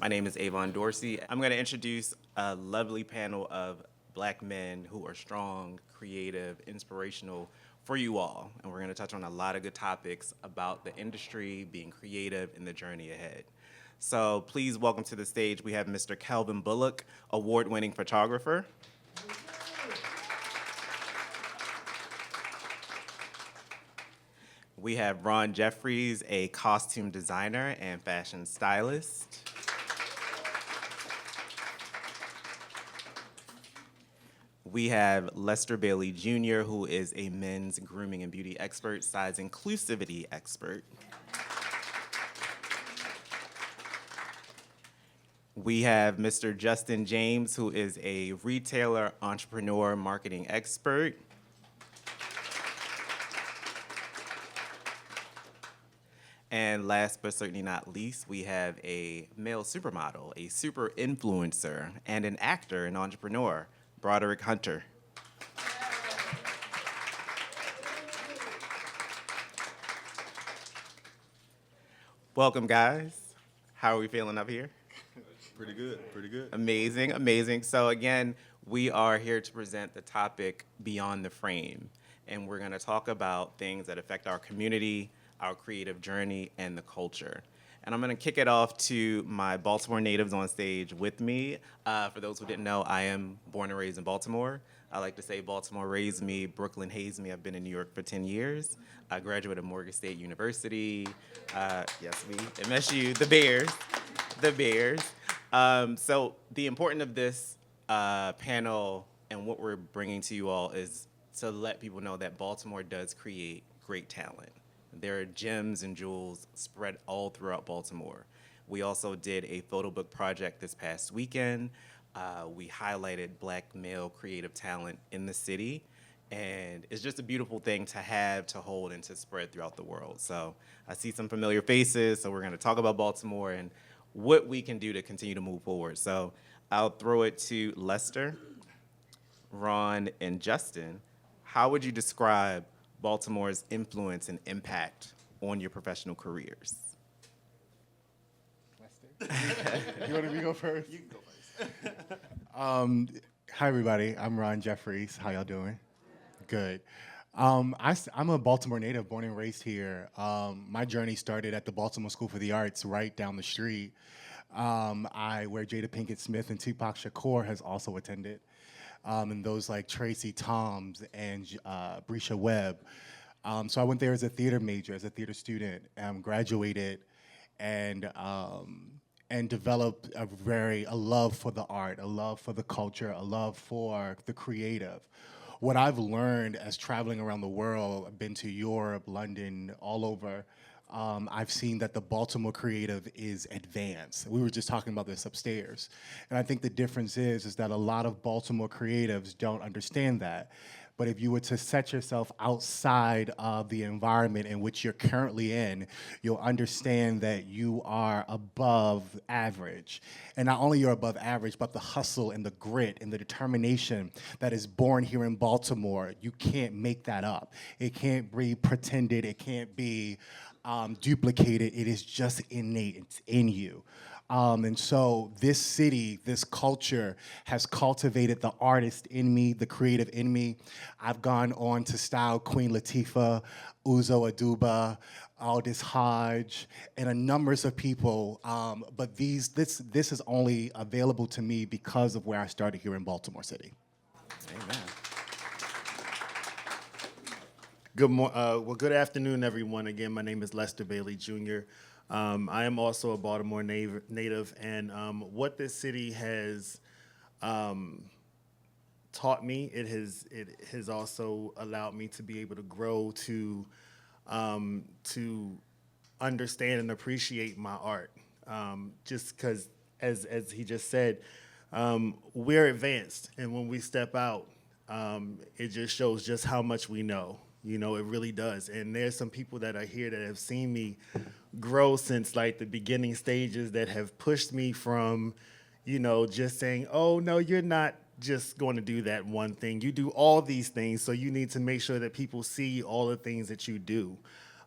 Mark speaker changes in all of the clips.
Speaker 1: My name is Avon Dorsey. I'm going to introduce a lovely panel of black men who are strong, creative, inspirational for you all. And we're going to touch on a lot of good topics about the industry, being creative, and the journey ahead. So please welcome to the stage, we have Mr. Calvin Bullock, award-winning photographer. We have Ron Jeffries, a costume designer and fashion stylist. We have Lester Bailey Jr., who is a men's grooming and beauty expert, size inclusivity expert. We have Mr. Justin James, who is a retailer, entrepreneur, marketing expert. And last but certainly not least, we have a male supermodel, a super influencer, and an actor and entrepreneur, Broderick Hunter. Welcome, guys. How are we feeling up here?
Speaker 2: Pretty good, pretty good.
Speaker 1: Amazing, amazing. So again, we are here to present the topic Beyond the Frame, and we're gonna talk about things that affect our community, our creative journey, and the culture. And I'm gonna kick it off to my Baltimore natives on stage with me. For those who didn't know, I am born and raised in Baltimore. I like to say Baltimore raised me, Brooklyn hazed me. I've been in New York for 10 years. I graduated of Morgan State University. Yes, we, MSU, the Bears, the Bears. So the importance of this panel and what we're bringing to you all is to let people know that Baltimore does create great talent. There are gems and jewels spread all throughout Baltimore. We also did a photo book project this past weekend. We highlighted black male creative talent in the city, and it's just a beautiful thing to have, to hold, and to spread throughout the world. So I see some familiar faces, so we're gonna talk about Baltimore and what we can do to continue to move forward. So I'll throw it to Lester, Ron, and Justin. How would you describe Baltimore's influence and impact on your professional careers?
Speaker 3: You want me to go first?
Speaker 1: You can go first.
Speaker 3: Hi, everybody. I'm Ron Jeffries. How y'all doing? Good. I'm a Baltimore native, born and raised here. My journey started at the Baltimore School for the Arts, right down the street. Where Jada Pinkett Smith and Tupac Shakur has also attended, and those like Tracy Toms and Brescia Webb. So I went there as a theater major, as a theater student, graduated, and developed a love for the art, a love for the culture, a love for the creative. What I've learned as traveling around the world, I've been to Europe, London, all over, I've seen that the Baltimore creative is advanced. We were just talking about this upstairs. And I think the difference is that a lot of Baltimore creatives don't understand that. But if you were to set yourself outside of the environment in which you're currently in, you'll understand that you are above average. And not only you're above average, but the hustle and the grit and the determination that is born here in Baltimore, you can't make that up. It can't be pretended, it can't be duplicated, it is just innate, it's in you. And so this city, this culture has cultivated the artist in me, the creative in me. I've gone on to style Queen Latifah, Uzo Aduba, Aldous Hodge, and a numbers of people. But this is only available to me because of where I started here in Baltimore City.
Speaker 1: Amen.
Speaker 2: Good afternoon, everyone. Again, my name is Lester Bailey Jr. I am also a Baltimore native, and what this city has taught me, it has also allowed me to be able to grow, to understand and appreciate my art. Just because, as he just said, we're advanced, and when we step out, it just shows just how much we know. You know, it really does. And there's some people that are here that have seen me grow since like the beginning stages, that have pushed me from, you know, just saying, oh, no, you're not just going to do that one thing. You do all these things, so you need to make sure that people see all the things that you do.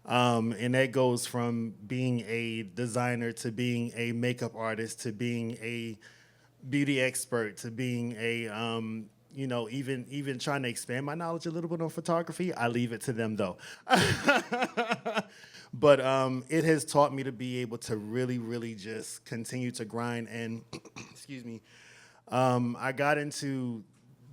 Speaker 2: And that goes from being a designer to being a makeup artist to being a beauty expert to being a even trying to expand my knowledge a little bit on photography. I leave it to them though. But it has taught me to be able to really, really just continue to grind. And excuse me, I got into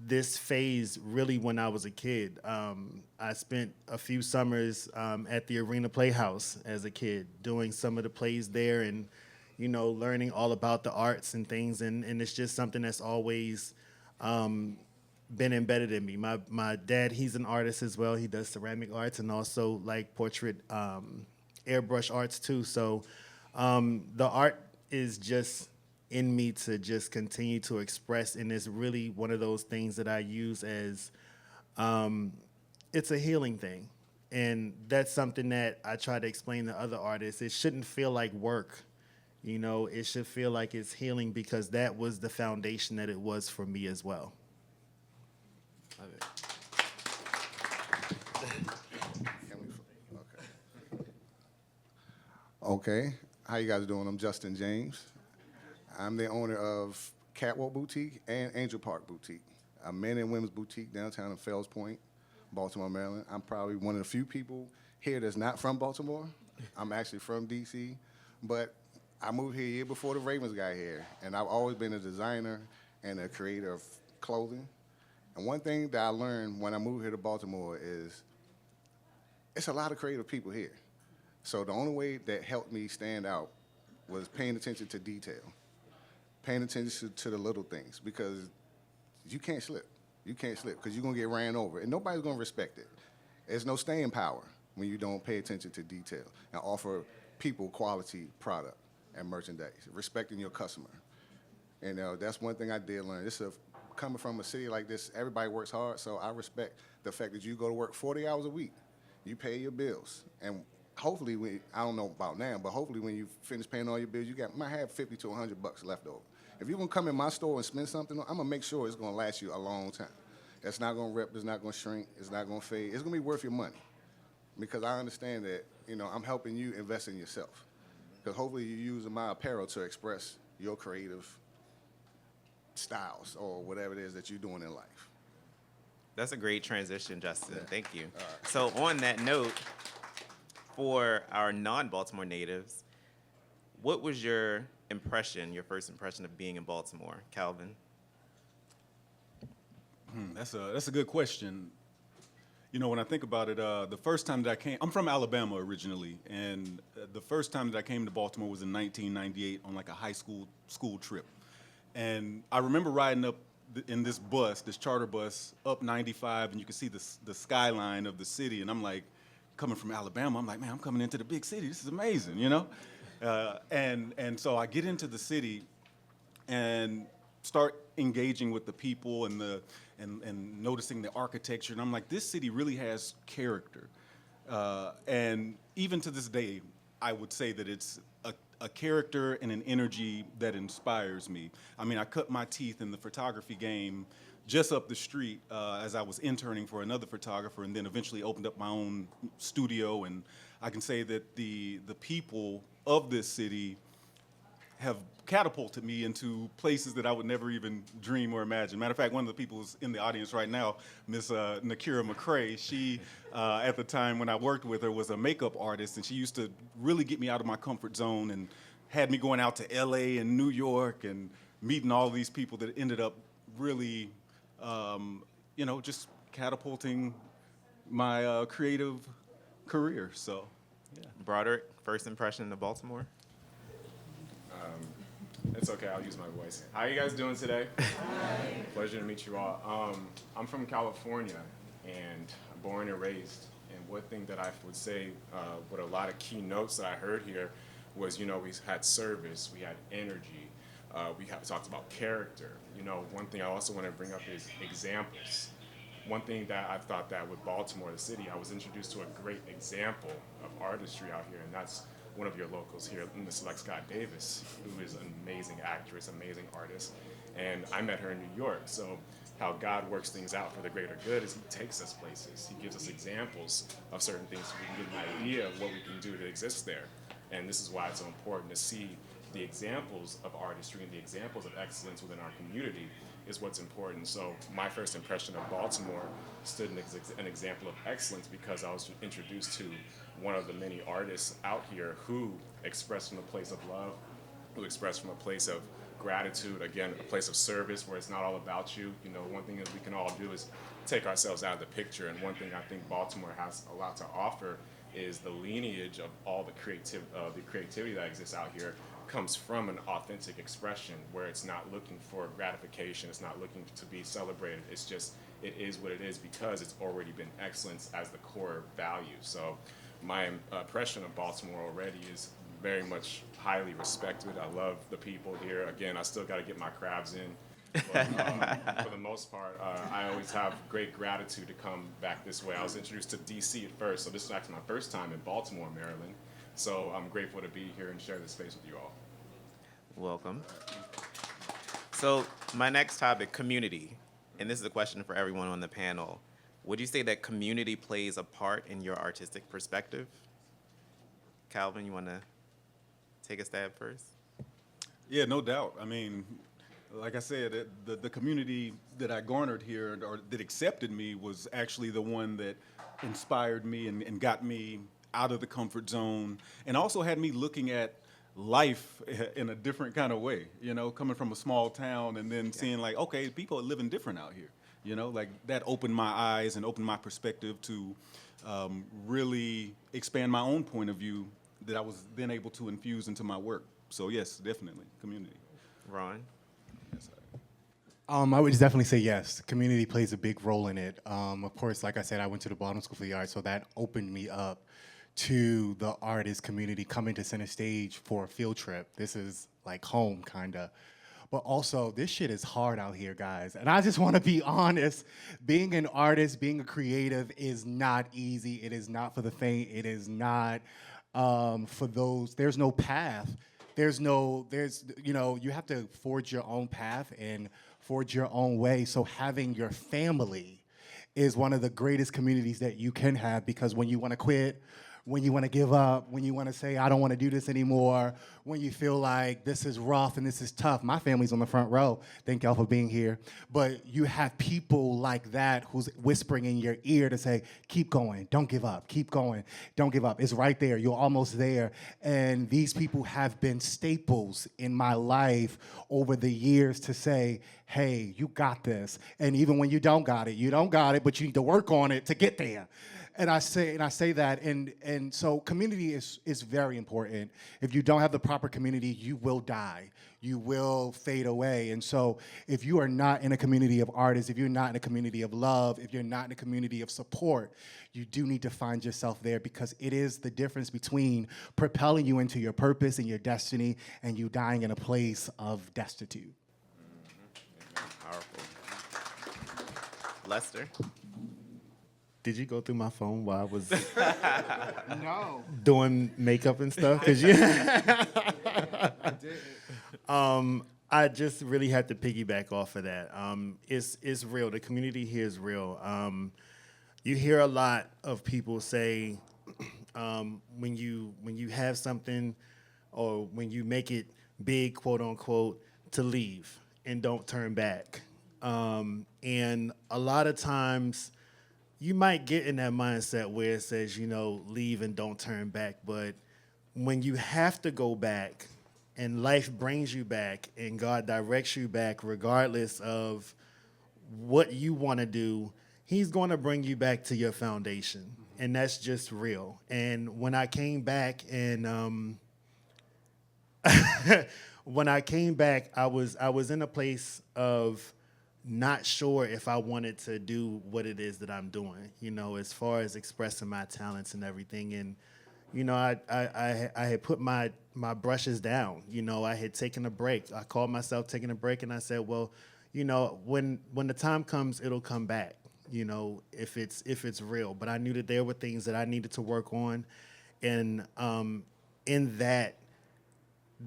Speaker 2: this phase really when I was a kid. I spent a few summers at the Arena Playhouse as a kid, doing some of the plays there, and learning all about the arts and things. And it's just something that's always been embedded in me. My dad, he's an artist as well. He does ceramic arts and also like portrait airbrush arts too. So the art is just in me to just continue to express, and it's really one of those things that I use as it's a healing thing. And that's something that I try to explain to other artists. It shouldn't feel like work. It should feel like it's healing, because that was the foundation that it was for me as well.
Speaker 1: Love it.
Speaker 4: Okay. How you guys doing? I'm Justin James. I'm the owner of Catwalk Boutique and Angel Park Boutique, a men and women's boutique downtown in Fells Point, Baltimore, Maryland. I'm probably one of the few people here that's not from Baltimore. I'm actually from D.C., but I moved here a year before the Ravens got here, and I've always been a designer and a creator of clothing. And one thing that I learned when I moved here to Baltimore is it's a lot of creative people here. So the only way that helped me stand out was paying attention to detail, paying attention to the little things, because you can't slip. You can't slip because you're going to get ran over, and nobody's going to respect it. There's no staying power when you don't pay attention to detail and offer people quality product and merchandise, respecting your customer. And that's one thing I did learn. Coming from a city like this, everybody works hard, so I respect the fact that you go to work 40 hours a week. You pay your bills, and hopefully, I don't know about now, but hopefully when you finish paying all your bills, might have 50 to 100 bucks left over. If you're gonna come in my store and spend something, I'm gonna make sure it's gonna last you a long time. It's not gonna rip, it's not gonna shrink, it's not gonna fade. It's gonna be worth your money, because I understand that I'm helping you invest in yourself. Because hopefully you're using my apparel to express your creative styles or whatever it is that you're doing in life.
Speaker 1: That's a great transition, Justin. Thank you. So on that note, for our non-Baltimore natives, what was your first impression of being in Baltimore, Calvin?
Speaker 5: That's a good question. When I think about it, the first time that I came, I'm from Alabama originally, and the first time that I came to Baltimore was in 1998 on like a high school trip. And I remember riding up in this charter bus, up 95, and you could see the skyline of the city, and I'm like, coming from Alabama, I'm like, man, I'm coming into the big city. This is amazing, And so I get into the city and start engaging with the people and noticing the architecture, and I'm like, this city really has character. And even to this day, I would say that it's a character and an energy that inspires me. I mean, I cut my teeth in the photography game just up the street as I was interning for another photographer, and then eventually opened up my own studio. And I can say that the people of this city have catapulted me into places that I would never even dream or imagine. Matter of fact, one of the people who's in the audience right now, Miss Nakira McCrae, she, at the time when I worked with her, was a makeup artist, and she used to really get me out of my comfort zone and had me going out to LA and New York and meeting all these people that ended up really, just catapulting my creative career. So, yeah.
Speaker 1: Broderick, first impression of Baltimore?
Speaker 6: It's okay, I'll use my voice. How are you guys doing today? Hi. Pleasure to meet you all. I'm from California, and I'm born and raised. And one thing that I would say with a lot of key notes that I heard here was, we had service, we had energy, we talked about character. One thing I also want to bring up is examples. One thing that I thought that with Baltimore, the city, I was introduced to a great example of artistry out here, and that's one of your locals here, Miss Lex Scott Davis, who is an amazing actress, amazing artist, and I met her in New York. So how God works things out for the greater good is he takes us places. He gives us examples of certain things so we can get an idea of what we can do to exist there. And this is why it's so important to see the examples of artistry and the examples of excellence within our community is what's important. So my first impression of Baltimore stood an example of excellence because I was introduced to one of the many artists out here who expressed from a place of love, who expressed from a place of gratitude, again, a place of service where it's not all about you. You know, one thing that we can all do is take ourselves out of the picture. And one thing I think Baltimore has a lot to offer is the lineage of all the creativity that exists out here comes from an authentic expression where it's not looking for gratification, it's not looking to be celebrated, it's just, it is what it is because it's already been excellence as the core value. So my impression of Baltimore already is very much highly respected. I love the people here. Again, I still got to get my crabs in. But, for the most part, I always have great gratitude to come back this way. I was introduced to DC at first, so this is actually my first time in Baltimore, Maryland. So I'm grateful to be here and share this space with you all.
Speaker 1: Welcome. So my next topic, community. And this is a question for everyone on the panel. Would you say that community plays a part in your artistic perspective? Calvin, you want to take a stab first?
Speaker 5: Yeah, no doubt. I mean, like I said, the community that I garnered here or that accepted me was actually the one that inspired me and got me out of the comfort zone and also had me looking at life in a different kind of way, you know, coming from a small town and then seeing like, okay, people are living different out here, you know, like that opened my eyes and opened my perspective to really expand my own point of view that I was then able to infuse into my work. So yes, definitely, community.
Speaker 1: Ron?
Speaker 3: I would definitely say yes. Community plays a big role in it. Of course, like I said, I went to the Baltimore School for the Arts, so that opened me up to the artist community coming to Center Stage for a field trip. This is like home, kinda. But also, this shit is hard out here, guys. And I just want to be honest. Being an artist, being a creative is not easy. It is not for the faint. It is not for those. There's no path. You have to forge your own path and forge your own way. So having your family is one of the greatest communities that you can have, because when you want to quit, when you want to give up, when you want to say, I don't want to do this anymore, when you feel like this is rough and this is tough. My family's on the front row. Thank y'all for being here. But you have people like that who's whispering in your ear to say, keep going, don't give up, keep going, don't give up. It's right there, you're almost there. And these people have been staples in my life over the years to say, hey, you got this. And even when you don't got it, but you need to work on it to get there. And I say that, and so community is very important. If you don't have the proper community, you will die. You will fade away. And so if you are not in a community of artists, if you're not in a community of love, if you're not in a community of support, you do need to find yourself there, because it is the difference between propelling you into your purpose and your destiny and you dying in a place of destitute.
Speaker 1: Powerful. Lester?
Speaker 2: Did you go through my phone while I was
Speaker 3: No.
Speaker 2: doing makeup and stuff? 'Cause I just really had to piggyback off of that. It's real. The community here is real. You hear a lot of people say when you have something or when you make it big, quote unquote, to leave and don't turn back. And a lot of times, you might get in that mindset where it says, leave and don't turn back. But when you have to go back and life brings you back and God directs you back, regardless of what you want to do, he's going to bring you back to your foundation. And that's just real. And when I came back and I was in a place of not sure if I wanted to do what it is that I'm doing, as far as expressing my talents and everything. And, I had put my brushes down. I had taken a break. I called myself taking a break, and I said, well, when the time comes, it'll come back, if it's real. But I knew that there were things that I needed to work on. And in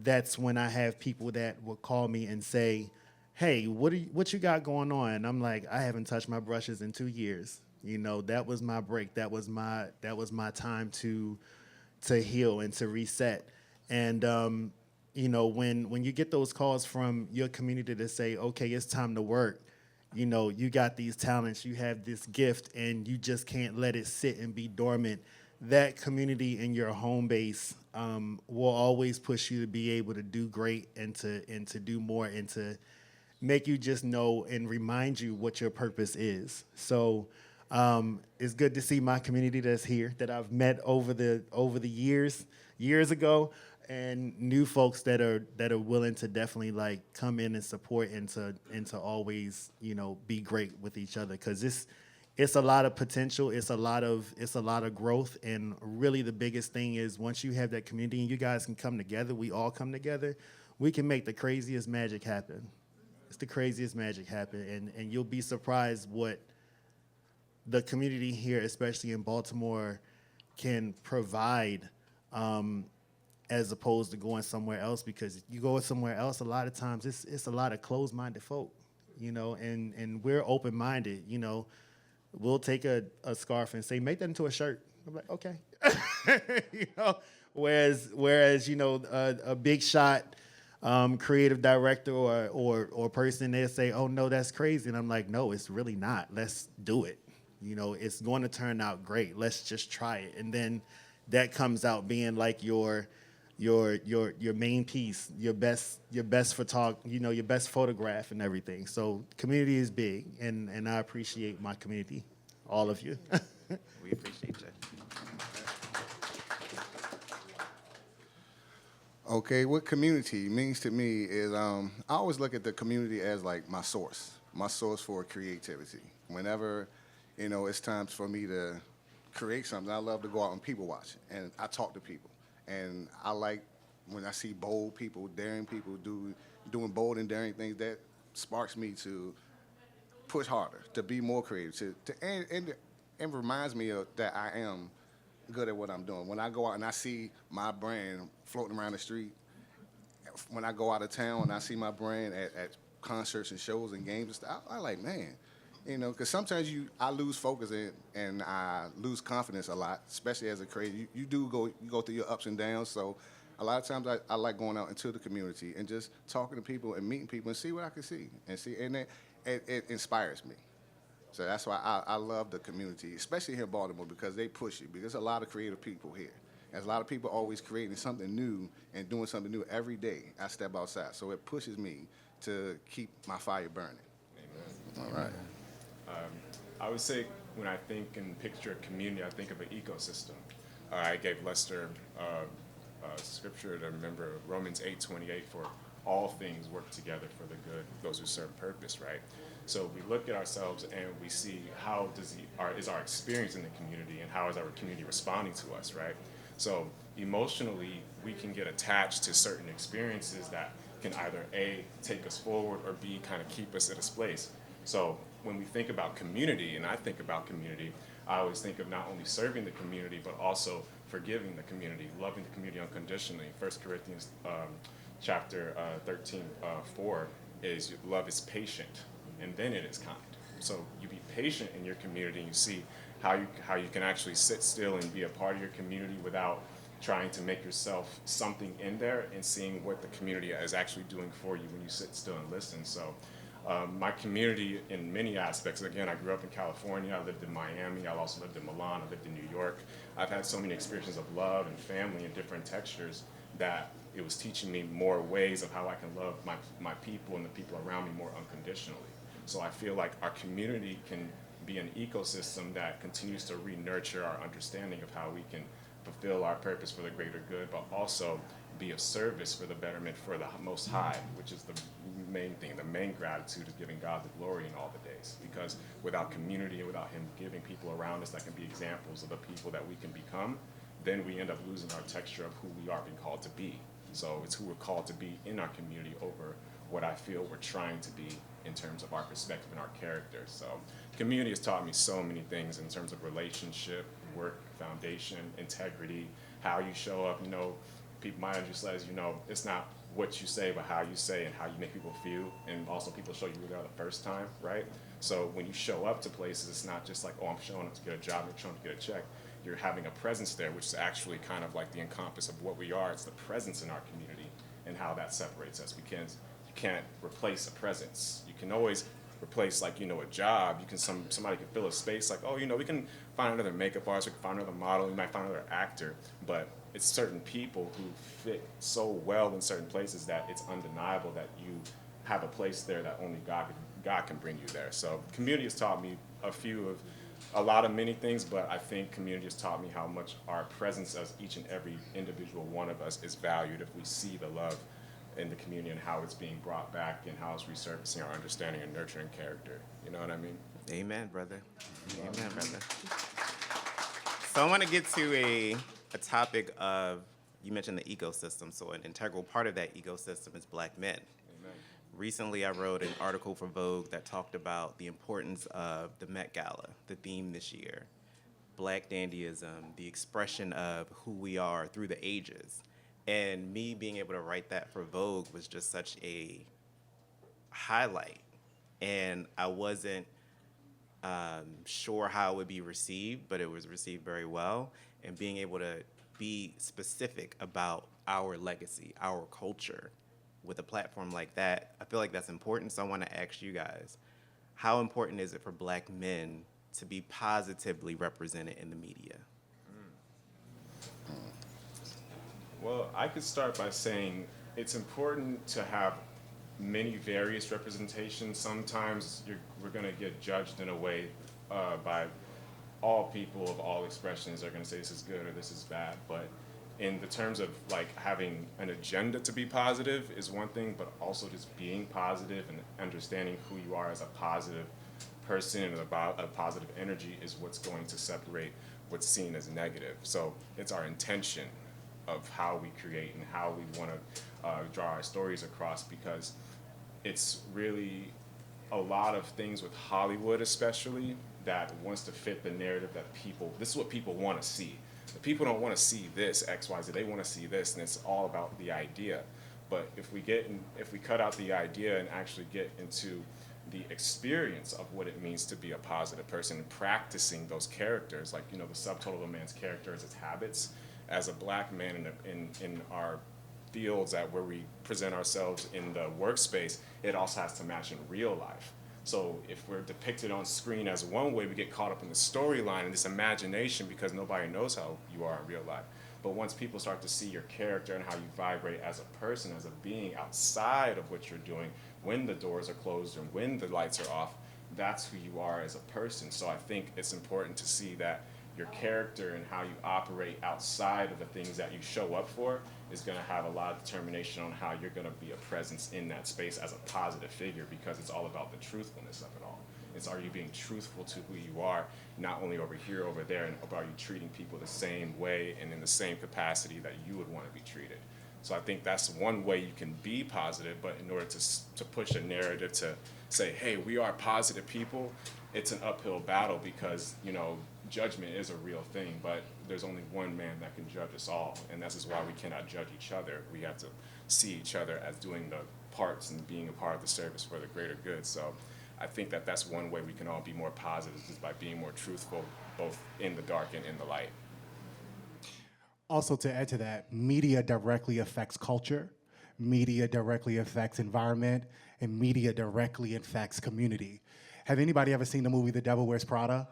Speaker 2: that's when I have people that will call me and say, hey, what you got going on? And I'm like, I haven't touched my brushes in 2 years. You know, that was my break. That was my time to heal and to reset. And you know, when you get those calls from your community to say, okay, it's time to work, you know, you got these talents, you have this gift, and you just can't let it sit and be dormant. That community in your home base will always push you to be able to do great and to do more and to make you just know and remind you what your purpose is. So it's good to see my community that's here that I've met over the years ago, and new folks that are willing to definitely like come in and support and to always, you know, be great with each other, because it's a lot of potential, it's a lot of growth, and really the biggest thing is once you have that community and you guys can come together, we all come together, we can make the craziest magic happen. It's the craziest magic happen, and you'll be surprised what the community here, especially in Baltimore, can provide, as opposed to going somewhere else. Because you go somewhere else, a lot of times it's a lot of closed-minded folk, you know, and we're open-minded. You know, we'll take a scarf and say, make that into a shirt. I'm like, okay, you know. Whereas you know, a big shot creative director or person, they'll say, oh no, that's crazy, and I'm like, no, it's really not. Let's do it. You know, it's going to turn out great. Let's just try it. And then that comes out being like your main piece, your best you know, your best photograph and everything. So community is big, and I appreciate my community, all of you.
Speaker 1: We appreciate you.
Speaker 4: Okay, what community means to me is I always look at the community as like my source for creativity. Whenever, you know, it's time for me to create something, I love to go out and people watch, and I talk to people. And I like when I see bold people, daring people doing bold and daring things. That sparks me to push harder, to be more creative, and reminds me of that I am good at what I'm doing. When I go out and I see my brand floating around the street, when I go out of town and I see my brand at concerts and shows and games and stuff, I like, man, you know, because sometimes I lose focus and I lose confidence a lot, especially as a creator. You go through your ups and downs. So a lot of times I like going out into the community and just talking to people and meeting people and see what I can see, and it inspires me. So that's why I love the community, especially here in Baltimore, because they push you. Because there's a lot of creative people here. There's a lot of people always creating something new and doing something new every day. I step outside, so it pushes me to keep my fire burning.
Speaker 6: Amen.
Speaker 4: All right.
Speaker 6: I would say when I think and picture a community, I think of an ecosystem. I gave Lester scripture to remember, Romans 8:28, for all things work together for the good, those who serve purpose, right? So we look at ourselves and we see how is our experience in the community, and how is our community responding to us, right? So emotionally, we can get attached to certain experiences that can either A, take us forward, or B, kind of keep us at a place. So when we think about community, and I think about community, I always think of not only serving the community, but also forgiving the community, loving the community unconditionally. 1 Corinthians chapter 13, 4 is love is patient, and then it is kind. So you be patient in your community, and you see how you can actually sit still and be a part of your community without trying to make yourself something in there, and seeing what the community is actually doing for you when you sit still and listen. So my community in many aspects, again, I grew up in California, I lived in Miami, I also lived in Milan, I lived in New York. I've had so many experiences of love and family and different textures that it was teaching me more ways of how I can love my people and the people around me more unconditionally. So I feel like our community can be an ecosystem that continues to re-nurture our understanding of how we can fulfill our purpose for the greater good, but also be of service for the betterment for the Most High, which is the main thing. The main gratitude is giving God the glory in all the days. Because without community and without Him giving people around us that can be examples of the people that we can become, then we end up losing our texture of who we are being called to be. So it's who we're called to be in our community over what I feel we're trying to be in terms of our perspective and our character. So community has taught me so many things in terms of relationship, work, foundation, integrity, how you show up. You know, people, Maya just says, you know, it's not what you say, but how you say and how you make people feel, and also people show you who they are the first time, right? So when you show up to places, it's not just like, oh, I'm showing up to get a job, I'm showing up to get a check. You're having a presence there, which is actually kind of like the encompass of what we are. It's the presence in our community and how that separates us. You can't replace a presence. You can always replace, like, a job. You can somebody can fill a space, like, oh, we can find another makeup artist, we can find another model, we might find another actor, but it's certain people who fit so well in certain places that it's undeniable that you have a place there that only God can bring you there. So community has taught me a lot of many things, but I think community has taught me how much our presence as each and every individual one of us is valued if we see the love in the community and how it's being brought back and how it's resurfacing our understanding and nurturing character. You know what I mean?
Speaker 1: Amen, brother. Amen, brother. So I want to get to a topic of, you mentioned the ecosystem. So an integral part of that ecosystem is Black men.
Speaker 6: Amen.
Speaker 1: Recently, I wrote an article for Vogue that talked about the importance of the Met Gala, the theme this year, Black dandyism, the expression of who we are through the ages. And me being able to write that for Vogue was just such a highlight. And I wasn't sure how it would be received, but it was received very well. And being able to be specific about our legacy, our culture, with a platform like that, I feel like that's important. So I want to ask you guys, how important is it for Black men to be positively represented in the media?
Speaker 6: Well, I could start by saying it's important to have many various representations. Sometimes we're going to get judged in a way by all people of all expressions are going to say this is good or this is bad. But in the terms of like having an agenda to be positive is one thing, but also just being positive and understanding who you are as a positive person and about a positive energy is what's going to separate what's seen as negative. So it's our intention of how we create and how we want to draw our stories across, because it's really a lot of things with Hollywood especially that wants to fit the narrative that this is what people want to see. The people don't want to see this X, Y, Z. They want to see this, and it's all about the idea. But if we cut out the idea and actually get into the experience of what it means to be a positive person and practicing those characters, like the subtotal of a man's character is his habits. As a Black man in our fields where we present ourselves in the workspace, it also has to match in real life. So if we're depicted on screen as one way, we get caught up in the storyline and this imagination because nobody knows how you are in real life. But once people start to see your character and how you vibrate as a person, as a being outside of what you're doing, when the doors are closed and when the lights are off, that's who you are as a person. So I think it's important to see that your character and how you operate outside of the things that you show up for is going to have a lot of determination on how you're going to be a presence in that space as a positive figure, because it's all about the truthfulness of it all. It's, are you being truthful to who you are, not only over here, over there, and are you treating people the same way and in the same capacity that you would want to be treated? So I think that's one way you can be positive, but in order to push a narrative to say, hey, we are positive people, it's an uphill battle because, judgment is a real thing, but there's only one man that can judge us all, and this is why we cannot judge each other. We have to see each other as doing the parts and being a part of the service for the greater good. So I think that that's one way we can all be more positive, is by being more truthful, both in the dark and in the light.
Speaker 3: Also, to add to that, media directly affects culture, media directly affects environment, and media directly affects community. Have anybody ever seen the movie The Devil Wears Prada?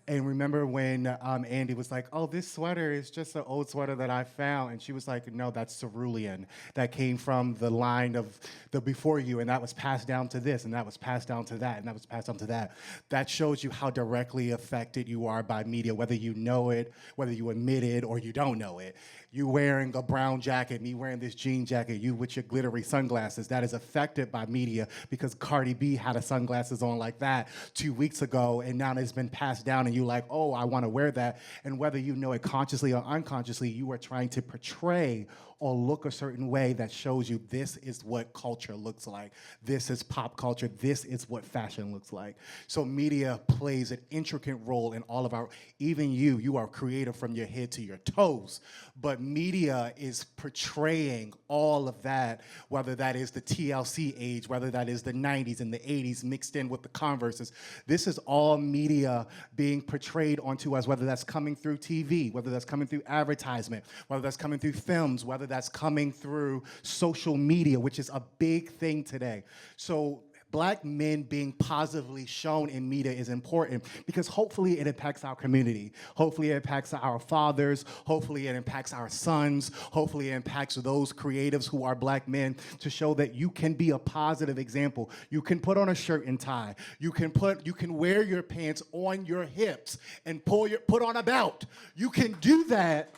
Speaker 3: And remember when Andy was like, oh, this sweater is just an old sweater that I found. And she was like, no, that's cerulean. That came from the line of the before you, and that was passed down to this, and that was passed down to that, and that was passed down to that. That shows you how directly affected you are by media, whether you know it, whether you admit it, or you don't know it. You wearing a brown jacket, me wearing this jean jacket, you with your glittery sunglasses, that is affected by media, because Cardi B had a sunglasses on like that 2 weeks ago, and now it's been passed down, and you like, oh, I want to wear that. And whether you know it consciously or unconsciously, you are trying to portray or look a certain way that shows you this is what culture looks like. This is pop culture. This is what fashion looks like. So media plays an intricate role in all of our, even you are creative from your head to your toes, but media is portraying all of that, whether that is the TLC age, whether that is the 90s and the 80s mixed in with the Converses. This is all media being portrayed onto us, whether that's coming through TV, whether that's coming through advertisement, whether that's coming through films, whether that's coming through social media, which is a big thing today. So Black men being positively shown in media is important because hopefully it impacts our community. Hopefully it impacts our fathers. Hopefully it impacts our sons. Hopefully it impacts those creatives who are Black men to show that you can be a positive example. You can put on a shirt and tie. You can wear your pants on your hips and put on a belt. You can do that.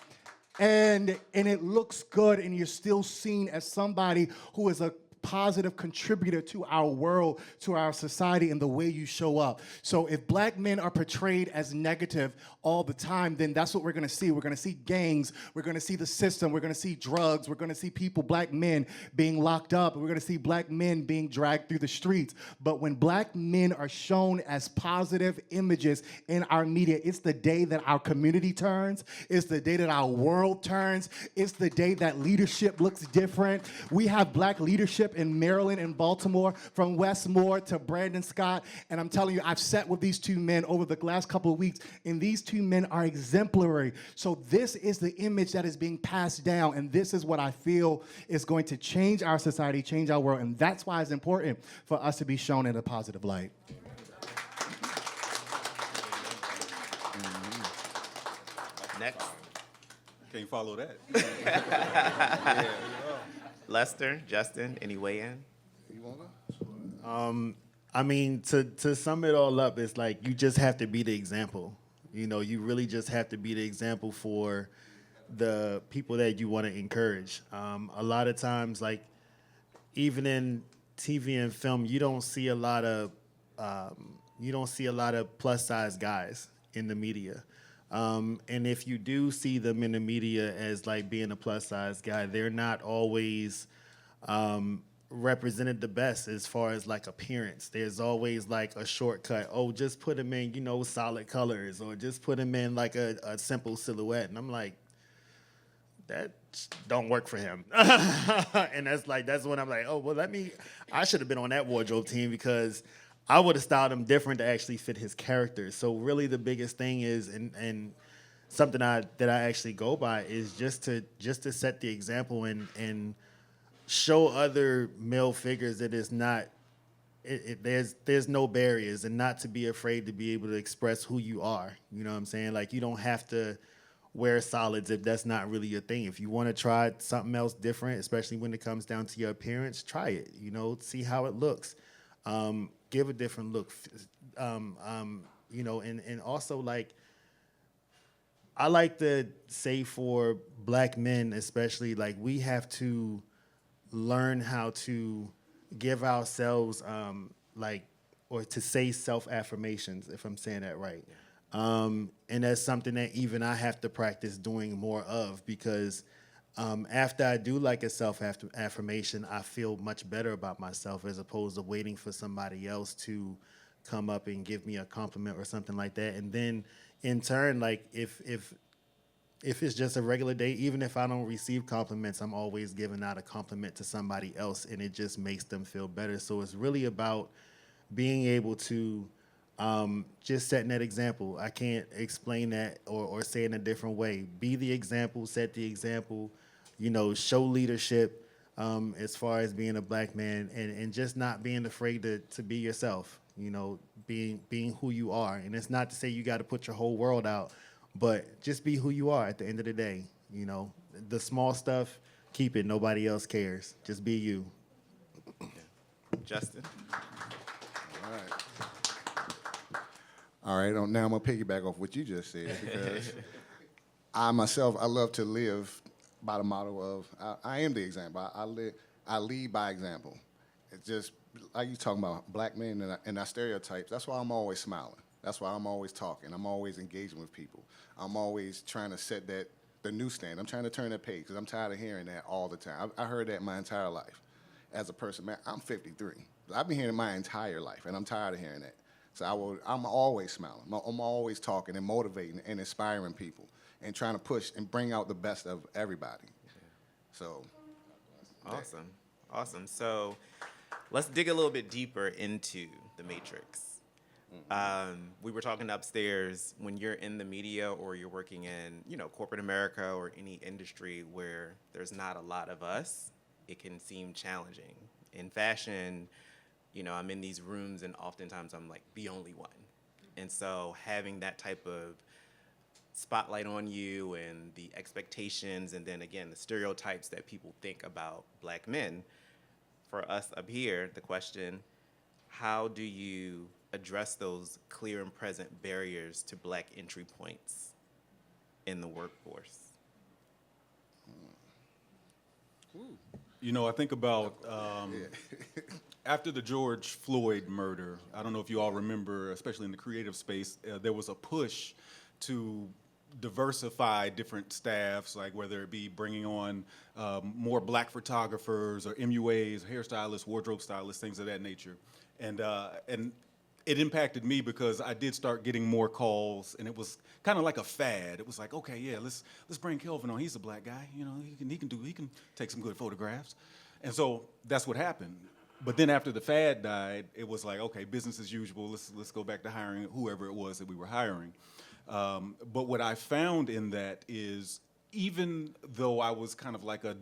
Speaker 3: And it looks good, and you're still seen as somebody who is a positive contributor to our world, to our society, and the way you show up. So if Black men are portrayed as negative all the time, then that's what we're gonna see. We're gonna see gangs, we're gonna see the system, we're gonna see drugs, we're gonna see people, Black men, being locked up, we're gonna see Black men being dragged through the streets. But when Black men are shown as positive images in our media, it's the day that our community turns, it's the day that our world turns, it's the day that leadership looks different. We have Black leadership in Maryland and Baltimore, from Westmore to Brandon Scott, and I'm telling you, I've sat with these two men over the last couple of weeks, and these two men are exemplary. So this is the image that is being passed down, and this is what I feel is going to change our society, change our world, and that's why it's important for us to be shown in a positive light.
Speaker 1: Next,
Speaker 5: Can't follow that.
Speaker 1: Lester, Justin, any weigh-in?
Speaker 4: You wanna?
Speaker 2: I mean, to sum it all up, it's like you just have to be the example. You know, you really just have to be the example for the people that you want to encourage. A lot of times, like even in TV and film, you don't see a lot of plus size guys in the media. And if you do see them in the media as like being a plus size guy, they're not always represented the best as far as like appearance. There's always like a shortcut. Oh, just put him in, solid colors, or just put him in like a simple silhouette. And I'm like, that don't work for him. And that's when I'm like, oh, well, I should have been on that wardrobe team because I would have styled him different to actually fit his character. So really the biggest thing is, and something that I actually go by is just to set the example and show other male figures that it's not, there's no barriers, and not to be afraid to be able to express who you are. You know what I'm saying? Like, you don't have to wear solids if that's not really your thing. If you want to try something else different, especially when it comes down to your appearance, try it. See how it looks. Give a different look, and also, like, I like to say for Black men especially, like, we have to learn how to give ourselves, or to say self-affirmations, if I'm saying that right. And that's something that even I have to practice doing more of, because after I do like a self-affirmation, I feel much better about myself, as opposed to waiting for somebody else to come up and give me a compliment or something like that. And then in turn, like, if it's just a regular day, even if I don't receive compliments, I'm always giving out a compliment to somebody else, and it just makes them feel better. So it's really about being able to just setting that example. I can't explain that or say it in a different way. Be the example, set the example, show leadership as far as being a Black man, and just not being afraid to be yourself, being who you are. And it's not to say you got to put your whole world out, but just be who you are at the end of the day. The small stuff, keep it. Nobody else cares. Just be you.
Speaker 1: Justin?
Speaker 4: All right. All right, now I'm going to piggyback off what you just said, because I myself, I love to live by the motto of, I am the example. I lead by example. It's just, like you talking about Black men and our stereotypes, that's why I'm always smiling. That's why I'm always talking. I'm always engaging with people. I'm always trying to set that the newsstand. I'm trying to turn that page because I'm tired of hearing that all the time. I heard that my entire life as a person. Man, I'm 53. I've been hearing it my entire life, and I'm tired of hearing that. So I'm always smiling. I'm always talking and motivating and inspiring people and trying to push and bring out the best of everybody. So,
Speaker 1: Awesome. Awesome. So let's dig a little bit deeper into the Matrix. We were talking upstairs, when you're in the media or you're working in, corporate America or any industry where there's not a lot of us, it can seem challenging. In fashion, I'm in these rooms and oftentimes I'm like the only one. And so having that type of spotlight on you and the expectations and then again the stereotypes that people think about black men, for us up here, the question, how do you address those clear and present barriers to black entry points in the workforce?
Speaker 5: I think about after the George Floyd murder, I don't know if you all remember, especially in the creative space, there was a push to diversify different staffs, like whether it be bringing on more black photographers or MUAs, hairstylists, wardrobe stylists, things of that nature. And it impacted me because I did start getting more calls, and it was kind of like a fad. It was like, okay, yeah, let's bring Kelvin on. He's a black guy, he can take some good photographs, and so that's what happened. But then after the fad died, it was like, okay, business as usual. Let's go back to hiring whoever it was that we were hiring. But what I found in that is, even though I was kind of like a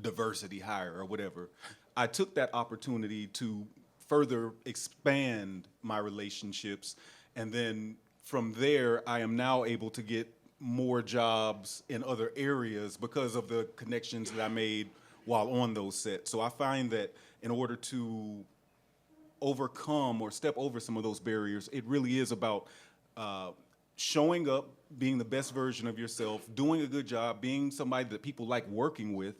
Speaker 5: diversity hire or whatever, I took that opportunity to further expand my relationships. And then from there, I am now able to get more jobs in other areas because of the connections that I made while on those sets. So I find that in order to overcome or step over some of those barriers, it really is about showing up, being the best version of yourself, doing a good job, being somebody that people like working with,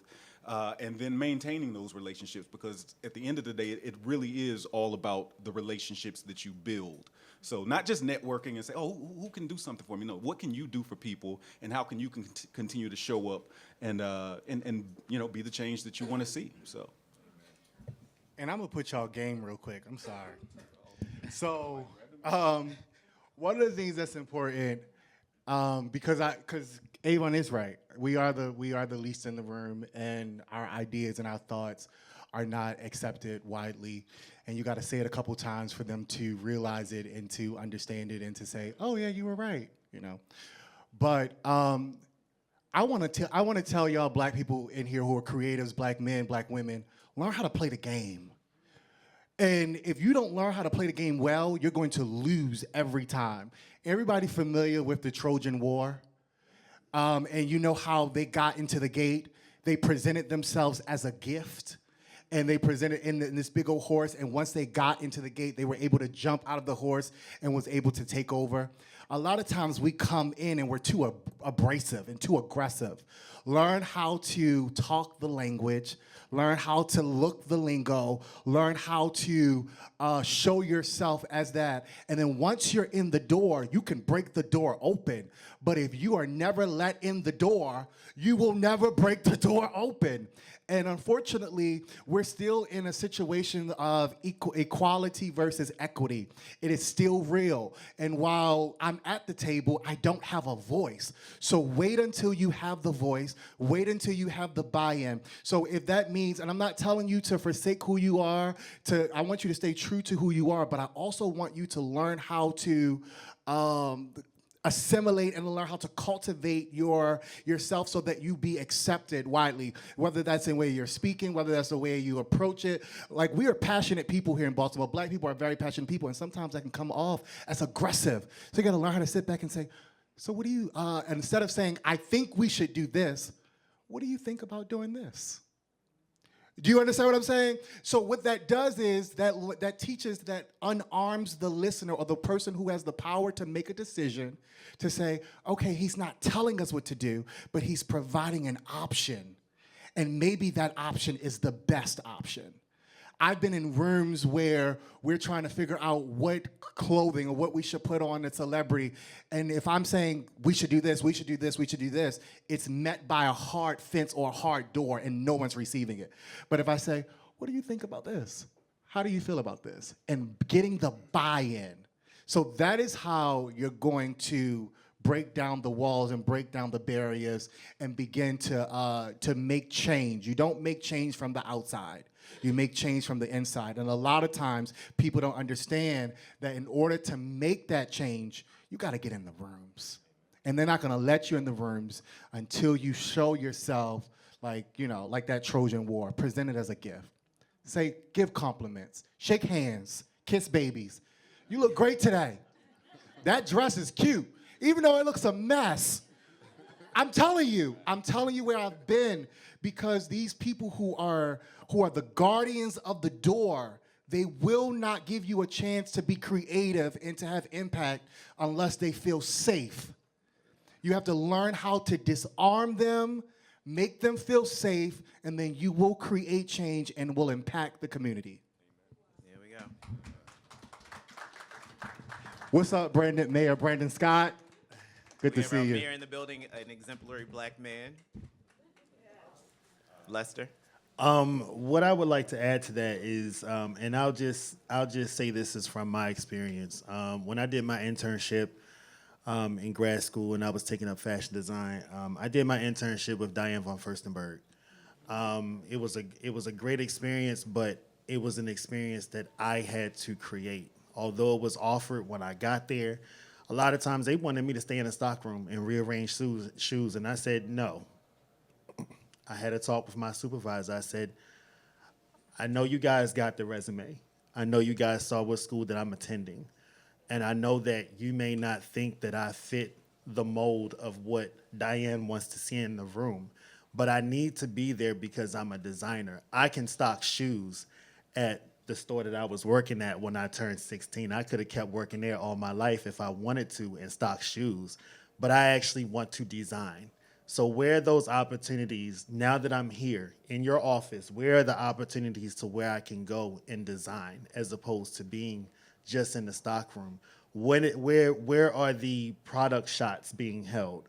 Speaker 5: and then maintaining those relationships, because at the end of the day, it really is all about the relationships that you build. So not just networking and say, oh, who can do something for me? No, what can you do for people, and how can you continue to show up and be the change that you want to see? So.
Speaker 3: And I'm gonna put y'all game real quick. I'm sorry. So, one of the things that's important, because Avon is right. We are the least in the room, and our ideas and our thoughts are not accepted widely. And you got to say it a couple times for them to realize it and to understand it and to say, "Oh yeah, you were right." But I want to tell y'all, black people in here who are creatives, black men, black women, learn how to play the game. And if you don't learn how to play the game well, you're going to lose every time. Everybody familiar with the Trojan War? And you know how they got into the gate? They presented themselves as a gift, and they presented in this big old horse, and once they got into the gate, they were able to jump out of the horse and was able to take over. A lot of times we come in and we're too abrasive and too aggressive. Learn how to talk the language, learn how to look the lingo, learn how to show yourself as that. And then once you're in the door, you can break the door open. But if you are never let in the door, you will never break the door open. And unfortunately, we're still in a situation of equality versus equity. It is still real. And while I'm at the table, I don't have a voice. So wait until you have the voice. Wait until you have the buy-in. So if that means, and I'm not telling you to forsake who you are, I want you to stay true to who you are, but I also want you to learn how to assimilate and learn how to cultivate yourself so that you be accepted widely, whether that's in the way you're speaking, whether that's the way you approach it. Like, we are passionate people here in Baltimore. Black people are very passionate people, and sometimes that can come off as aggressive. So you gotta learn how to sit back and say, so what do you, and instead of saying, I think we should do this, what do you think about doing this? Do you understand what I'm saying? So what that does is that teaches, that unarms the listener or the person who has the power to make a decision to say, okay, he's not telling us what to do, but he's providing an option. And maybe that option is the best option. I've been in rooms where we're trying to figure out what clothing or what we should put on a celebrity. And if I'm saying we should do this, we should do this, we should do this, it's met by a hard fence or a hard door and no one's receiving it. But if I say, what do you think about this? How do you feel about this? And getting the buy-in. So that is how you're going to break down the walls and break down the barriers and begin to make change. You don't make change from the outside. You make change from the inside. And a lot of times, people don't understand that in order to make that change, you got to get in the rooms. And they're not going to let you in the rooms until you show yourself like that Trojan War, present it as a gift. Say, give compliments, shake hands, kiss babies. You look great today. That dress is cute, even though it looks a mess. I'm telling you where I've been, because these people who are the guardians of the door, they will not give you a chance to be creative and to have impact unless they feel safe. You have to learn how to disarm them, make them feel safe, and then you will create change and will impact the community.
Speaker 1: There we go.
Speaker 3: What's up, Mayor Brandon Scott? Good to
Speaker 1: We have
Speaker 3: see
Speaker 1: our
Speaker 3: you.
Speaker 1: mayor in the building, an exemplary black man. Lester.
Speaker 2: What I would like to add to that is, and I'll just say this is from my experience. When I did my internship in grad school and I was taking up fashion design, I did my internship with Diane von Furstenberg. It was a great experience, but it was an experience that I had to create. Although it was offered when I got there, a lot of times they wanted me to stay in the stockroom and rearrange shoes, and I said no. I had a talk with my supervisor. I said, I know you guys got the resume. I know you guys saw what school that I'm attending. And I know that you may not think that I fit the mold of what Diane wants to see in the room, but I need to be there because I'm a designer. I can stock shoes at the store that I was working at when I turned 16. I could have kept working there all my life if I wanted to and stock shoes, but I actually want to design. So where are those opportunities, now that I'm here in your office, where are the opportunities to where I can go and design as opposed to being just in the stockroom? Where are the product shots being held?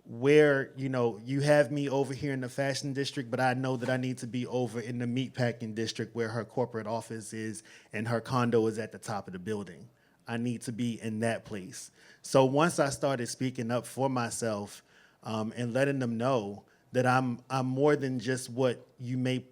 Speaker 2: Where, you have me over here in the fashion district, but I know that I need to be over in the meatpacking district where her corporate office is and her condo is at the top of the building. I need to be in that place. So once I started speaking up for myself, and letting them know that I'm more than just what you may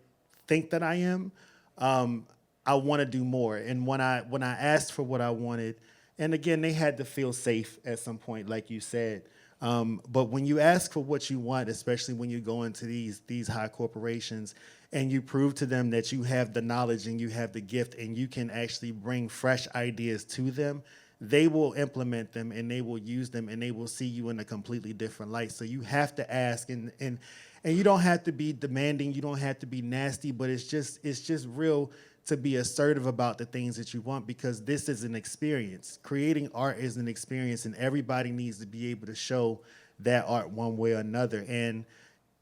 Speaker 2: think that I am. I want to do more. And when I asked for what I wanted, and again, they had to feel safe at some point, like you said. But when you ask for what you want, especially when you go into these high corporations, and you prove to them that you have the knowledge and you have the gift and you can actually bring fresh ideas to them, they will implement them and they will use them and they will see you in a completely different light. So you have to ask, and you don't have to be demanding, you don't have to be nasty, but it's just real to be assertive about the things that you want, because this is an experience. Creating art is an experience, and everybody needs to be able to show that art one way or another. And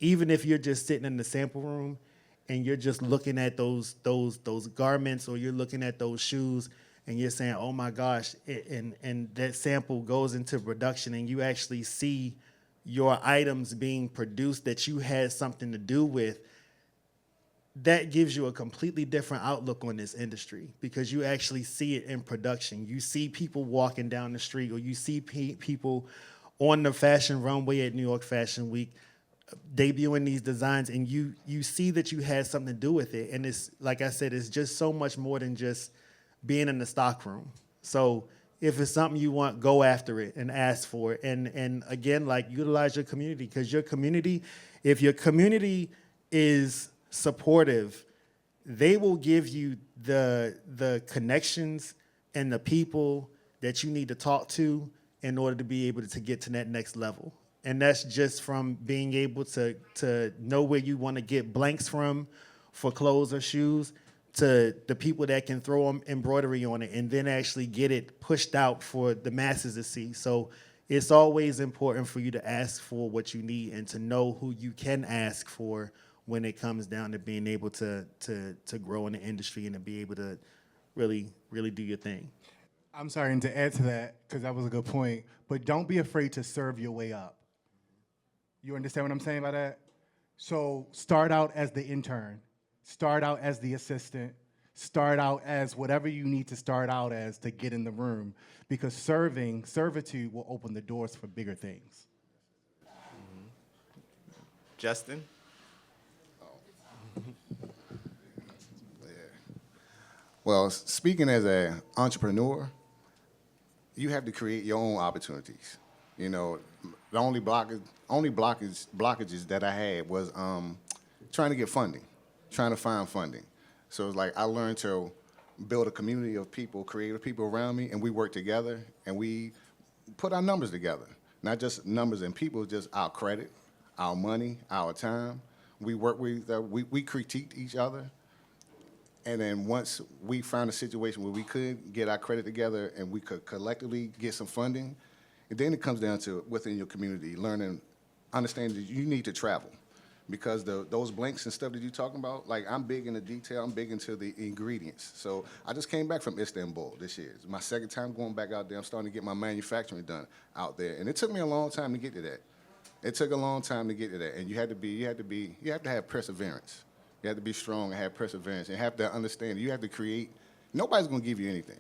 Speaker 2: even if you're just sitting in the sample room and you're just looking at those garments or you're looking at those shoes, and you're saying, oh my gosh, and that sample goes into production and you actually see your items being produced that you had something to do with, that gives you a completely different outlook on this industry, because you actually see it in production. You see people walking down the street, or you see people on the fashion runway at New York Fashion Week debuting these designs, and you see that you had something to do with it. And it's, like I said, it's just so much more than just being in the stockroom. So if it's something you want, go after it and ask for it. And again, like, utilize your community, because your community, if your community is supportive, they will give you the connections and the people that you need to talk to in order to be able to get to that next level. And that's just from being able to know where you want to get blanks from for clothes or shoes, to the people that can throw embroidery on it and then actually get it pushed out for the masses to see. So it's always important for you to ask for what you need and to know who you can ask for when it comes down to being able to grow in the industry and to be able to really do your thing.
Speaker 3: I'm sorry, and to add to that, because that was a good point, but don't be afraid to serve your way up. You understand what I'm saying by that? So start out as the intern, start out as the assistant, start out as whatever you need to start out as to get in the room, because servitude will open the doors for bigger things.
Speaker 1: Justin?
Speaker 4: Well, speaking as an entrepreneur, you have to create your own opportunities. You know, the only blockages that I had was trying to get funding, trying to find funding. So it's like I learned to build a community of people, creative people around me, and we work together and we put our numbers together. Not just numbers and people, just our credit, our money, our time. We work with, we critiqued each other. And then once we found a situation where we could get our credit together and we could collectively get some funding, and then it comes down to within your community, learning, understanding that you need to travel. Because those blanks and stuff that you're talking about, like I'm big into detail, I'm big into the ingredients. So I just came back from Istanbul this year. It's my second time going back out there. I'm starting to get my manufacturing done out there. And it took me a long time to get to that. It took a long time to get to that. And you have to have perseverance. You have to be strong and have perseverance and have to understand. You have to create. Nobody's going to give you anything.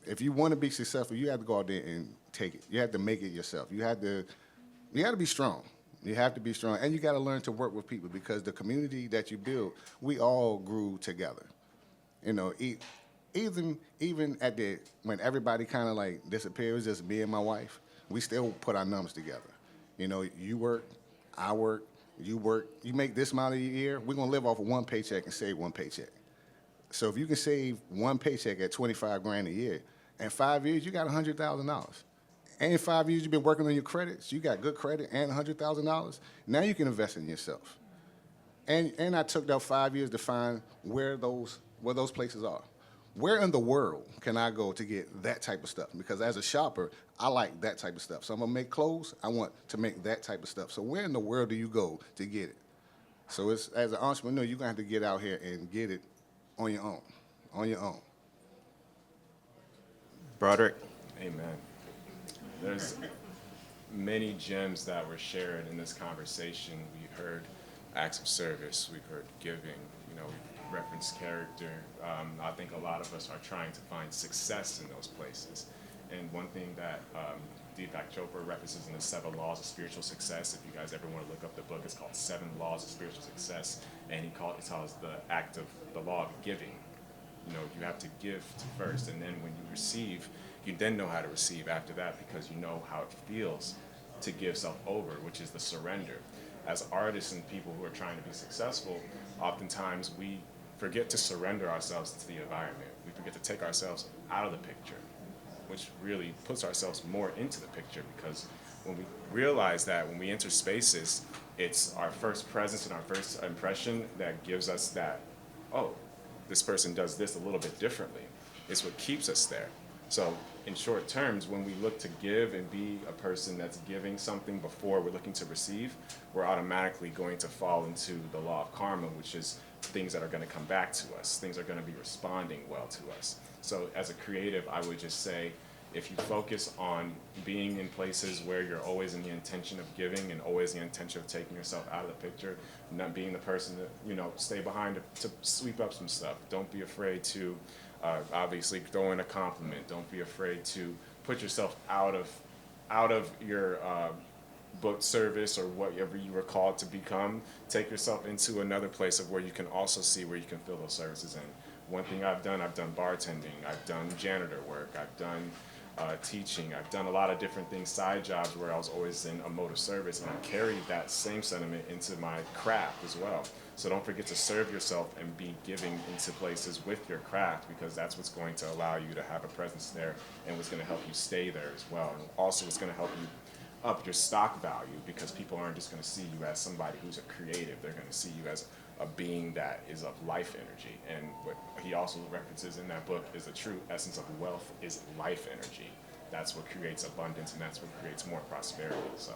Speaker 4: If you want to be successful, you have to go out there and take it. You have to make it yourself. You have to be strong. You have to be strong, and you got to learn to work with people because the community that you build, we all grew together. You know, even at when everybody kind of like disappeared, it was just me and my wife. We still put our numbers together. You know, you work, I work. You work, you make this amount a year, we're gonna live off of one paycheck and save one paycheck. So if you can save one paycheck at 25 grand a year, in 5 years, you got $100,000. And in 5 years, you've been working on your credits, you got good credit and $100,000. Now you can invest in yourself. And I took that 5 years to find where those places are. Where in the world can I go to get that type of stuff? Because as a shopper, I like that type of stuff. So I'm gonna make clothes, I want to make that type of stuff. So where in the world do you go to get it? So it's, as an entrepreneur, you're gonna have to get out here and get it on your own.
Speaker 1: Broderick?
Speaker 6: Amen. There's many gems that were shared in this conversation. We heard acts of service, we've heard giving, you know, we referenced character. I think a lot of us are trying to find success in those places. And one thing that Deepak Chopra references in the 7 Laws of Spiritual Success, if you guys ever want to look up the book, it's called 7 Laws of Spiritual Success, and it calls the act of the law of giving. You know, you have to give first, and then when you receive, you then know how to receive after that because you know how it feels to give self over, which is the surrender. As artists and people who are trying to be successful, oftentimes we forget to surrender ourselves to the environment. We forget to take ourselves out of the picture, which really puts ourselves more into the picture because when we realize that when we enter spaces, it's our first presence and our first impression that gives us that, oh, this person does this a little bit differently. It's what keeps us there. So in short terms, when we look to give and be a person that's giving something before we're looking to receive, we're automatically going to fall into the law of karma, which is things that are going to come back to us. Things are going to be responding well to us. So as a creative, I would just say, if you focus on being in places where you're always in the intention of giving and always the intention of taking yourself out of the picture, not being the person that, you know, stay behind to sweep up some stuff. Don't be afraid to obviously throw in a compliment. Don't be afraid to put yourself out of your book service or whatever you were called to become. Take yourself into another place of where you can also see where you can fill those services in. One thing I've done bartending, I've done janitor work, I've done teaching, I've done a lot of different things, side jobs where I was always in a mode of service, and I carried that same sentiment into my craft as well. So don't forget to serve yourself and be giving into places with your craft, because that's what's going to allow you to have a presence there and what's going to help you stay there as well. And also it's going to help you up your stock value, because people aren't just going to see you as somebody who's a creative. They're going to see you as a being that is of life energy. And what he also references in that book is the true essence of wealth is life energy. That's what creates abundance, and that's what creates more prosperity. So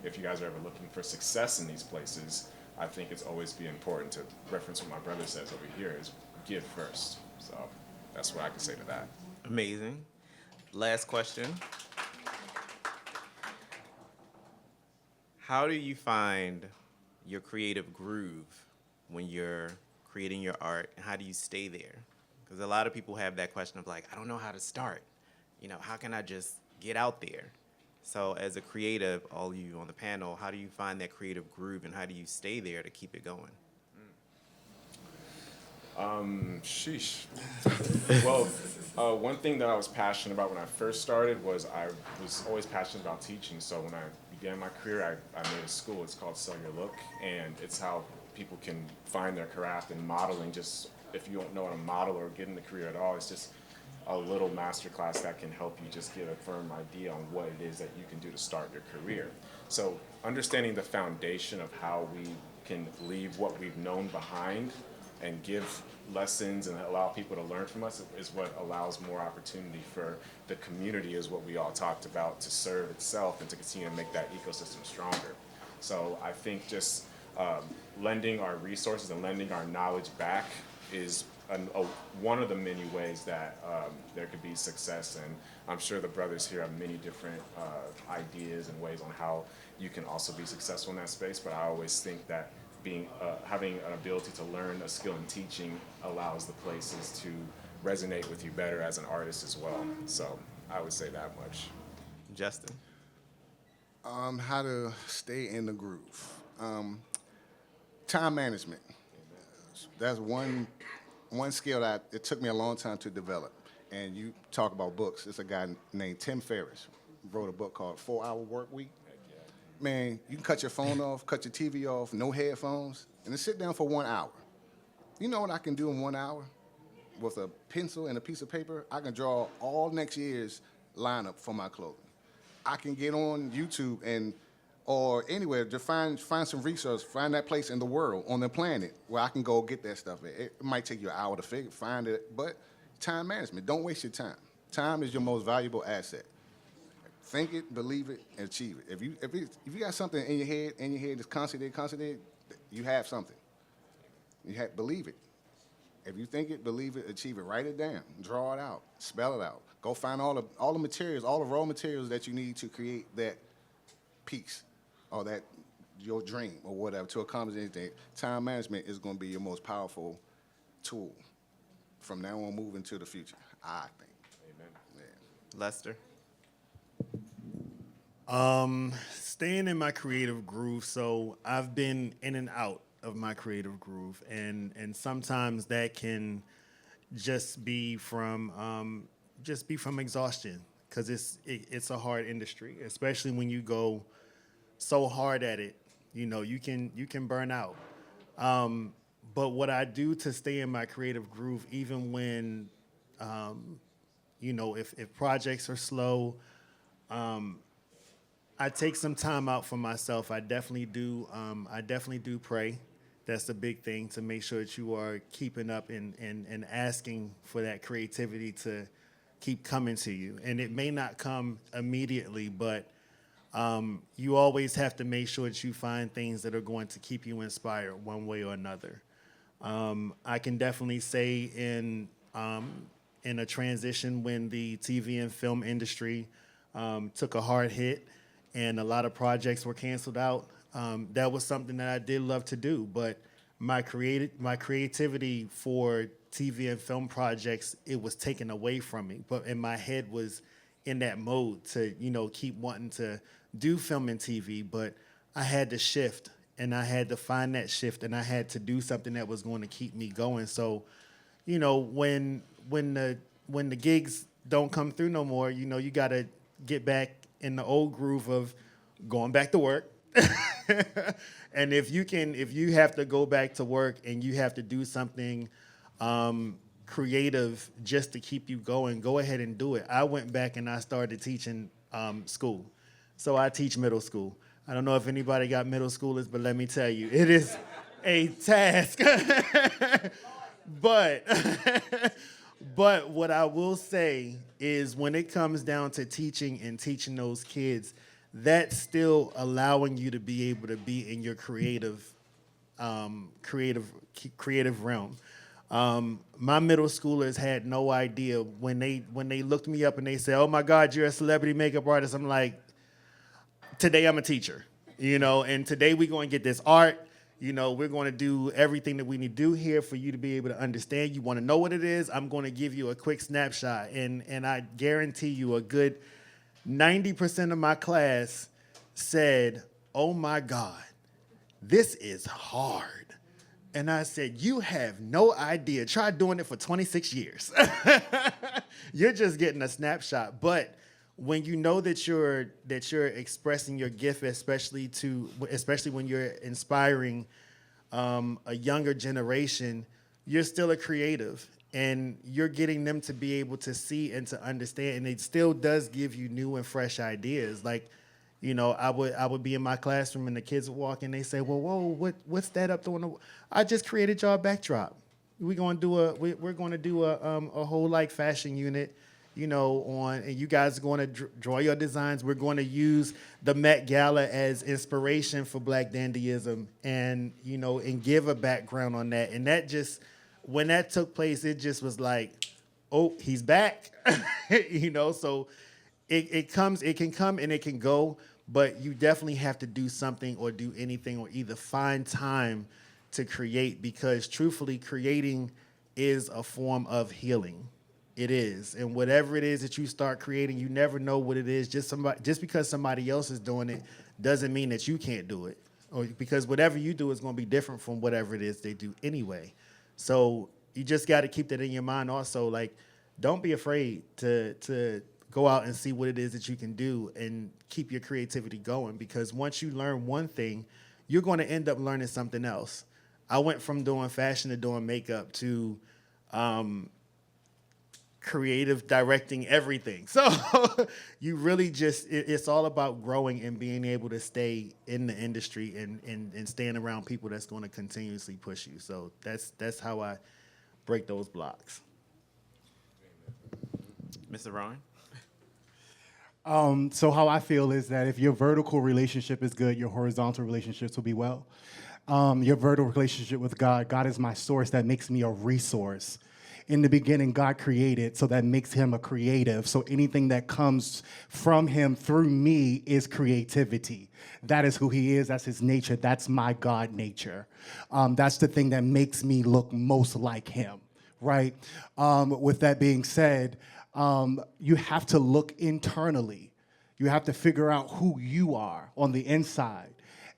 Speaker 6: if you guys are ever looking for success in these places, I think it's always be important to reference what my brother says over here is give first. So that's what I can say to that.
Speaker 1: Amazing. Last question. How do you find your creative groove when you're creating your art, and how do you stay there? Because a lot of people have that question of like, I don't know how to start. You know, how can I just get out there? So as a creative, all you on the panel, how do you find that creative groove, and how do you stay there to keep it going?
Speaker 6: Sheesh. Well, one thing that I was passionate about when I first started was I was always passionate about teaching. So when I began my career, I made a school. It's called Sell Your Look, and it's how people can find their craft and modeling. Just if you don't know how to model or get in the career at all, it's just a little masterclass that can help you just get a firm idea on what it is that you can do to start your career. So understanding the foundation of how we can leave what we've known behind and give lessons and allow people to learn from us is what allows more opportunity for the community, is what we all talked about, to serve itself and to continue to make that ecosystem stronger. So I think just lending our resources and lending our knowledge back is one of the many ways that there could be success. And I'm sure the brothers here have many different ideas and ways on how you can also be successful in that space. But I always think that having an ability to learn a skill in teaching allows the places to resonate with you better as an artist as well. So I would say that much.
Speaker 1: Justin?
Speaker 4: How to stay in the groove. Time management. That's one skill that it took me a long time to develop. And you talk about books. There's a guy named Tim Ferriss, wrote a book called 4 Hour Work Week. Man, you can cut your phone off, cut your TV off, no headphones, and then sit down for 1 hour. You know what I can do in 1 hour? With a pencil and a piece of paper, I can draw all next year's lineup for my clothing. I can get on YouTube or anywhere to find some resource, find that place in the world, on the planet, where I can go get that stuff. It might take you an hour to find it, but time management, don't waste your time. Time is your most valuable asset. Think it, believe it, and achieve it. If you got something in your head that's constantly there, you have something. Believe it. If you think it, believe it, achieve it. Write it down, draw it out, spell it out. Go find all the materials, all the raw materials that you need to create that piece or that your dream or whatever to accomplish anything. Time management is going to be your most powerful tool from now on moving to the future, I think.
Speaker 6: Amen.
Speaker 4: Yeah.
Speaker 1: Lester?
Speaker 2: Staying in my creative groove. So I've been in and out of my creative groove, and sometimes that can just be from exhaustion, because it's a hard industry, especially when you go so hard at it. You know, you can burn out. But what I do to stay in my creative groove, even when if projects are slow, I take some time out for myself. I definitely do. I definitely do pray. That's a big thing, to make sure that you are keeping up and asking for that creativity to keep coming to you. And it may not come immediately, but you always have to make sure that you find things that are going to keep you inspired one way or another. I can definitely say in a transition when the TV and film industry took a hard hit, and a lot of projects were canceled out. That was something that I did love to do, but my creativity for TV and film projects, it was taken away from me. And my head was in that mode to, keep wanting to do film and TV, but I had to shift, and I had to find that shift, and I had to do something that was going to keep me going. So, when the gigs don't come through no more, you got to get back in the old groove of going back to work. And if you have to go back to work and you have to do something creative just to keep you going, go ahead and do it. I went back and I started teaching school. So I teach middle school. I don't know if anybody got middle schoolers, but let me tell you, it is a task. But what I will say is, when it comes down to teaching and teaching those kids, that's still allowing you to be able to be in your creative creative realm. My middle schoolers had no idea when they looked me up and they said, "Oh my God, you're a celebrity makeup artist." I'm like, today I'm a teacher, and today we're going to get this art. We're going to do everything that we need to do here for you to be able to understand. You want to know what it is? I'm going to give you a quick snapshot, and I guarantee you a good 90% of my class said, "Oh my God, this is hard." And I said, "You have no idea. Try doing it for 26 years. You're just getting a snapshot." But when you know that you're expressing your gift, especially when you're inspiring a younger generation, you're still a creative, and you're getting them to be able to see and to understand. And it still does give you new and fresh ideas. Like, I would be in my classroom and the kids would walk in. They say, "Well, whoa, what's that up there?" I just created y'all a backdrop. We're going to do a whole like fashion unit, and you guys are going to draw your designs. We're going to use the Met Gala as inspiration for Black dandyism, and and give a background on that. And that just, when that took place, it just was like, oh, he's back, So it can come and it can go, but you definitely have to do something or do anything or either find time to create, because truthfully, creating is a form of healing. It is. And whatever it is that you start creating, you never know what it is. Just because somebody else is doing it doesn't mean that you can't do it. Or because whatever you do is going to be different from whatever it is they do anyway. So you just got to keep that in your mind also. Like, don't be afraid to go out and see what it is that you can do and keep your creativity going, because once you learn one thing, you're going to end up learning something else. I went from doing fashion to doing makeup to creative directing everything. So you really just, it's all about growing and being able to stay in the industry and staying around people that's going to continuously push you. So that's how I break those blocks.
Speaker 1: Mr. Rowan?
Speaker 3: So how I feel is that if your vertical relationship is good, your horizontal relationships will be well. Your vertical relationship with God, God is my source that makes me a resource. In the beginning, God created, so that makes him a creative. So anything that comes from him through me is creativity. That is who he is. That's his nature. That's my God nature. That's the thing that makes me look most like him, right? With that being said, you have to look internally. You have to figure out who you are on the inside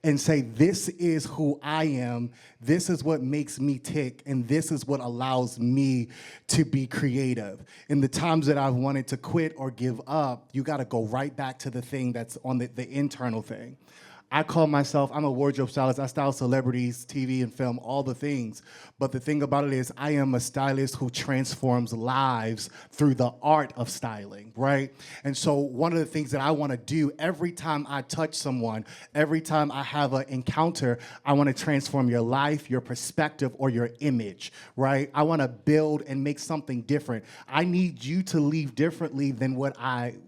Speaker 3: and say, this is who I am, this is what makes me tick, and this is what allows me to be creative. In the times that I've wanted to quit or give up, you gotta go right back to the thing that's on the internal thing. I call myself, I'm a wardrobe stylist. I style celebrities, TV and film, all the things. But the thing about it is I am a stylist who transforms lives through the art of styling, right? And so one of the things that I want to do every time I touch someone, every time I have an encounter, I want to transform your life, your perspective, or your image, right? I want to build and make something different. I need you to leave differently than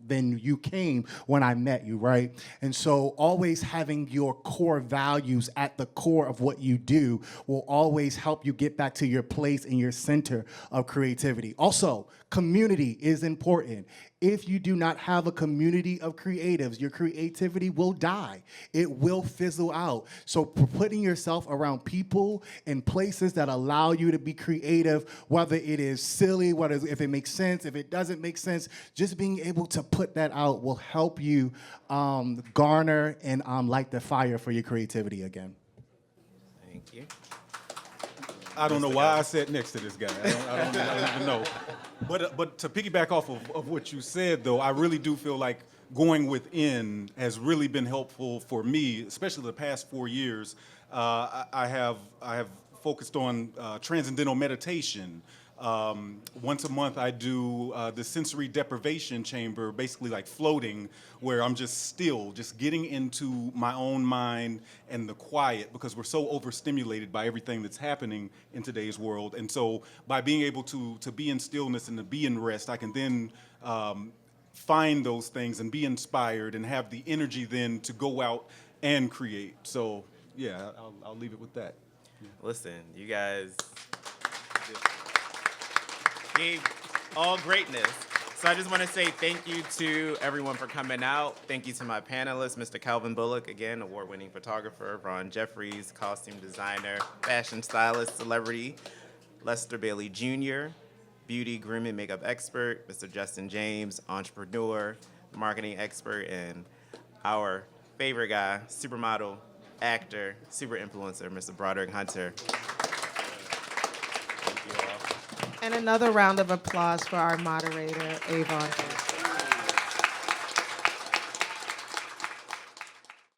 Speaker 3: than you came when I met you, right? And so always having your core values at the core of what you do will always help you get back to your place and your center of creativity. Also, community is important. If you do not have a community of creatives, your creativity will die. It will fizzle out. So putting yourself around people and places that allow you to be creative, whether it is silly, if it makes sense, if it doesn't make sense, just being able to put that out will help you garner and light the fire for your creativity again.
Speaker 1: Thank you.
Speaker 5: I don't know why I sat next to this guy. I don't even know. But to piggyback off of what you said, though, I really do feel like going within has really been helpful for me, especially the past 4 years. I have focused on transcendental meditation. Once a month, I do the sensory deprivation chamber, basically like floating, where I'm just still, just getting into my own mind and the quiet, because we're so overstimulated by everything that's happening in today's world. And so by being able to be in stillness and to be in rest, I can then find those things and be inspired and have the energy then to go out and create. So yeah, I'll leave it with that.
Speaker 1: Listen, you guys gave all greatness. So I just want to say thank you to everyone for coming out. Thank you to my panelists, Mr. Calvin Bullock, again, award-winning photographer, Ron Jeffries, costume designer, fashion stylist, celebrity, Lester Bailey Jr., beauty, groom, and makeup expert, Mr. Justin James, entrepreneur, marketing expert, and our favorite guy, supermodel, actor, super influencer, Mr. Broderick Hunter. Thank you all.
Speaker 7: And another round of applause for our moderator, Avon.